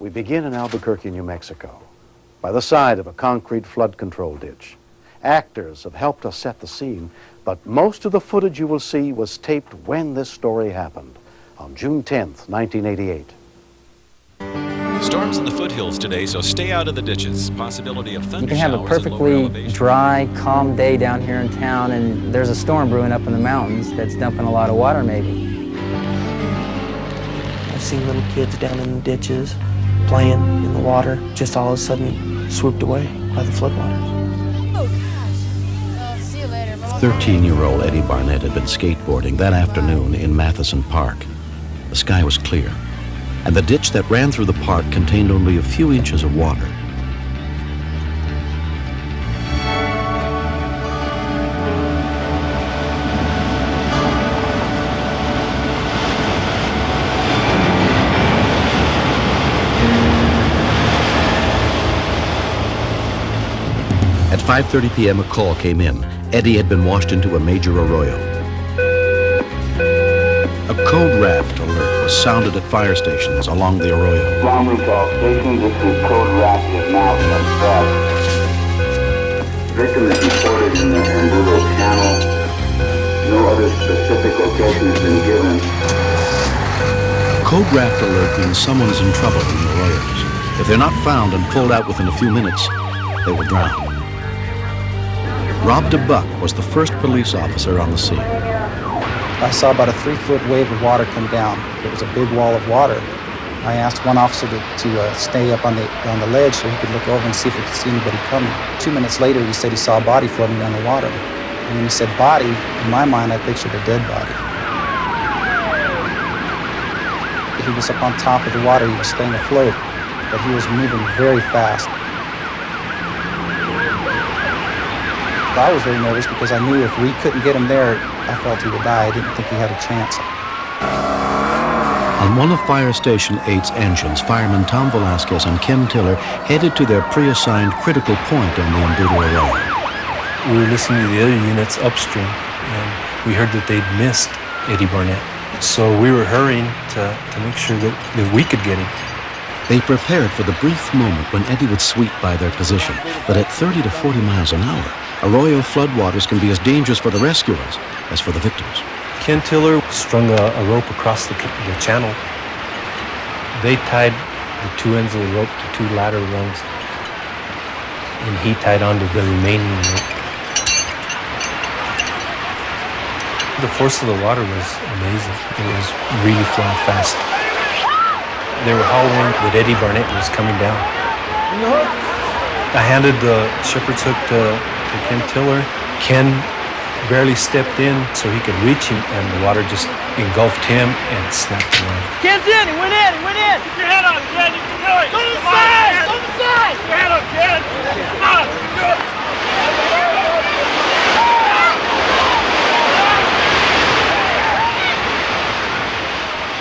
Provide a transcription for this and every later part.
We begin in Albuquerque, New Mexico, by the side of a concrete flood control ditch. Actors have helped us set the scene, but most of the footage you will see was taped when this story happened, on June 10th, 1988. Storms in the foothills today, so stay out of the ditches. Possibility of thunder You can have a perfectly dry, calm day down here in town, and there's a storm brewing up in the mountains that's dumping a lot of water, maybe. I've seen little kids down in the ditches playing in the water, just all of a sudden swooped away by the floodwaters. 13-year-old Eddie Barnett had been skateboarding that afternoon in Matheson Park. The sky was clear, and the ditch that ran through the park contained only a few inches of water. At 5:30 p.m., a call came in. Eddie had been washed into a major arroyo. A code raft alert was sounded at fire stations along the arroyo. Ground to all stations, this is code raft is now in effect. Victim is reported in the Embudo Channel. No other specific location has been given. Code raft alert means someone is in trouble in the arroyos. If they're not found and pulled out within a few minutes, they will drown. Rob DeBuck was the first police officer on the scene. I saw about a 3-foot wave of water come down. It was a big wall of water. I asked one officer to stay up on the ledge so he could look over and see if he could see anybody coming. 2 minutes later, he said he saw a body floating down the water. And when he said body, in my mind, I pictured a dead body. He was up on top of the water. He was staying afloat, but he was moving very fast. I was very nervous because I knew if we couldn't get him there, I felt he would die. I didn't think he had a chance. On one of Fire Station 8's engines, firemen Tom Velasquez and Ken Tiller headed to their pre-assigned critical point in the Embudo Arroyo. We were listening to the other units upstream, and we heard that they'd missed Eddie Barnett. So we were hurrying to make sure that we could get him. They prepared for the brief moment when Eddie would sweep by their position, but at 30 to 40 miles an hour, arroyo floodwaters can be as dangerous for the rescuers as for the victims. Ken Tiller strung a rope across the channel. They tied the two ends of the rope to two ladder rungs, and he tied onto the remaining rope. The force of the water was amazing. It was really flowing fast. They were hollering that Eddie Barnett was coming down. I handed the shepherd's hook to Ken Tiller. Ken barely stepped in so he could reach him, and the water just engulfed him and snapped the line. Ken's in! He went in! He went in! Keep your head on, Ken! You can do it! Go to the side! Go to the side! Keep your head on, Ken! Come on! You can do it!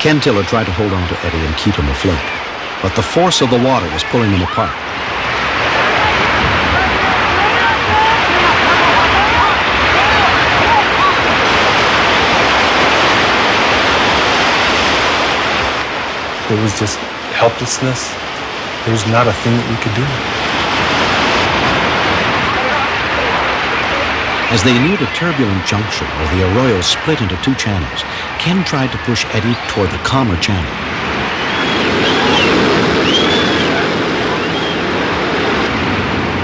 Ken Tiller tried to hold on to Eddie and keep him afloat, but the force of the water was pulling him apart. There was just helplessness. There was not a thing that we could do. As they neared a turbulent junction where the arroyo split into two channels, Ken tried to push Eddie toward the calmer channel.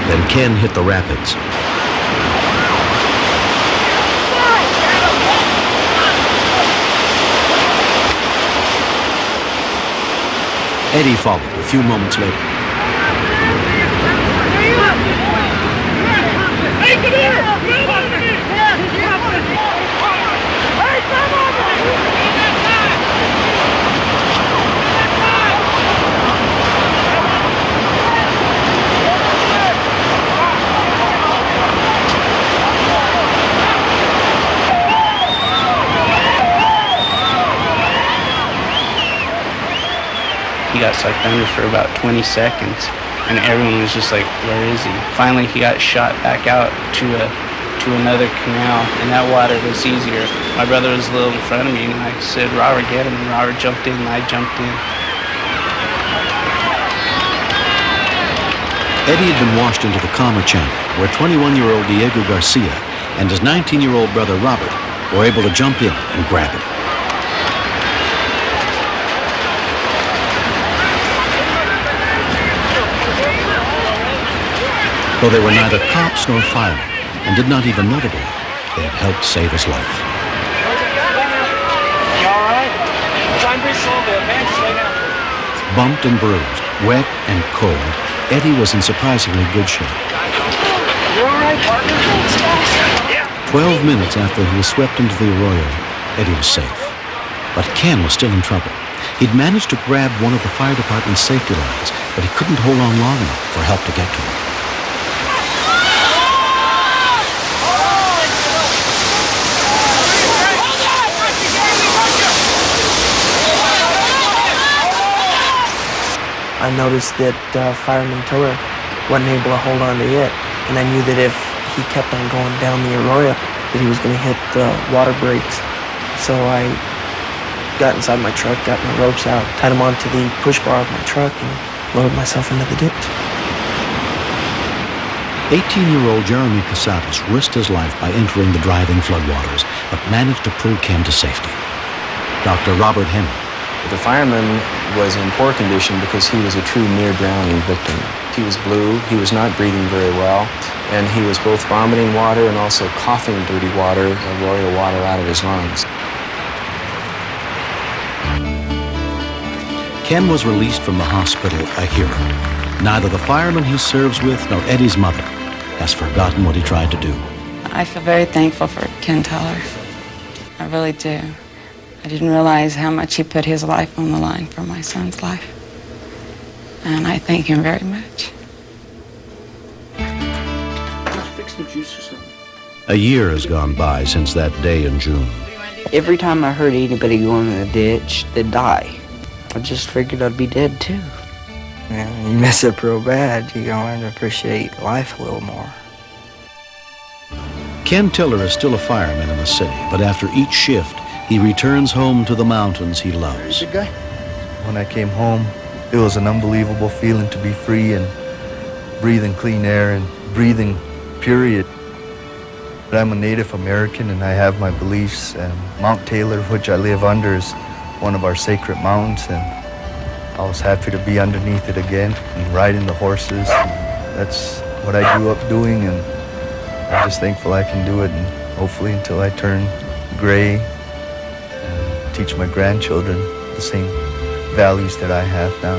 Then Ken hit the rapids. Eddie followed a few moments later. Hey, come here! Come over here! Hey, come over here! He got sucked under for about 20 seconds, and everyone was just like, where is he? Finally, he got shot back out to another canal, and that water was easier. My brother was a little in front of me, and I said, Robert, get him, and Robert jumped in, and I jumped in. Eddie had been washed into the calmer channel, where 21-year-old Diego Garcia and his 19-year-old brother Robert were able to jump in and grab him. Though they were neither cops nor firemen and did not even know the boy, they had helped save his life. You all right? Trying to breathe slowly, okay? Just lay down. Bumped and bruised, wet and cold, Eddie was in surprisingly good shape. You all right, partner? 12 minutes after he was swept into the arroyo, Eddie was safe. But Ken was still in trouble. He'd managed to grab one of the fire department's safety lines, but he couldn't hold on long enough for help to get to him. I noticed that Fireman Tiller wasn't able to hold on to it, and I knew that if he kept on going down the arroyo, that he was going to hit the water breaks. So I got inside my truck, got my ropes out, tied them onto the push bar of my truck, and lowered myself into the ditch. 18-year-old Jeremy Casadas risked his life by entering the driving floodwaters, but managed to pull Ken to safety. Dr. Robert Henry. The fireman was in poor condition because he was a true near-drowning victim. He was blue, he was not breathing very well, and he was both vomiting water and also coughing dirty water, arroyo water, out of his lungs. Ken was released from the hospital a hero. Neither the fireman he serves with nor Eddie's mother has forgotten what he tried to do. I feel very thankful for Ken Teller. I really do. I didn't realize how much he put his life on the line for my son's life. And I thank him very much. A year has gone by since that day in June. Every time I heard anybody going in the ditch, they'd die. I just figured I'd be dead too. Yeah, you mess up real bad, you're gonna learn to appreciate life a little more. Ken Tiller is still a fireman in the city, but after each shift, he returns home to the mountains he loves. When I came home, it was an unbelievable feeling to be free and breathing clean air and breathing, period. I'm a Native American and I have my beliefs, and Mount Taylor, which I live under, is one of our sacred mountains, and I was happy to be underneath it again and riding the horses. That's what I grew up doing, and I'm just thankful I can do it, and hopefully until I turn gray, and teach my grandchildren the same values that I have now.